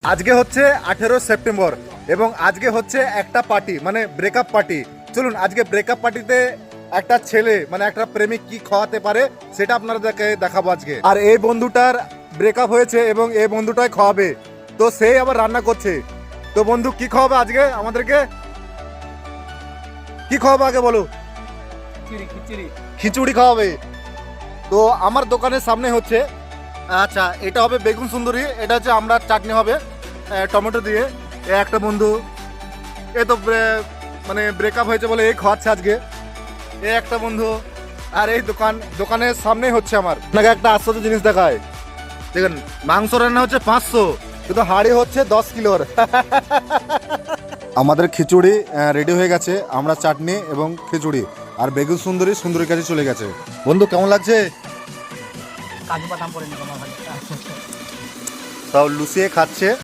আজকে হচ্ছে 18 সেপ্টেম্বর এবং আজকে হচ্ছে একটা পার্টি মানে ব্রেকআপ পার্টি। চলুন আজকে ব্রেকআপ পার্টিতে একটা ছেলে মানে একটা প্রেমিক কি খাওয়াতে পারে সেটা আপনাদেরকে দেখাবো আজকে। আর এই বন্ধুটার ব্রেকআপ হয়েছে এবং এই বন্ধুটাই খাওয়াবে, তো সেই আবার রান্না করছে। তো বন্ধু কি খাওয়াবে আজকে আমাদেরকে, কি খাওয়াবে আগে বলো? খিচুড়ি খাওয়াবে। তো আমার দোকানের সামনে হচ্ছে, আচ্ছা এটা হবে বেগুন সুন্দরী, এটা হচ্ছে আমরা চাটনি হবে টমেটো দিয়ে। এ একটা বন্ধু এ তো মানে ব্রেকআপ হয়েছে বলে এই খাওয়াচ্ছে আজকে। এ একটা বন্ধু। আর এই দোকানের সামনে হচ্ছে আমার আপনাকে একটা আশ্চর্য জিনিস দেখায়, দেখেন মাংস রান্না হচ্ছে 500, কিন্তু হাঁড়ি হচ্ছে 10 কিলোর। আমাদের খিচুড়ি রেডি হয়ে গেছে, আমরা চাটনি এবং খিচুড়ি আর বেগুন সুন্দরীর কাছে চলে গেছে। বন্ধু কেমন লাগছে? কাজু বাদাম পরে নিলাম তাও লুচিয়ে খাচ্ছে।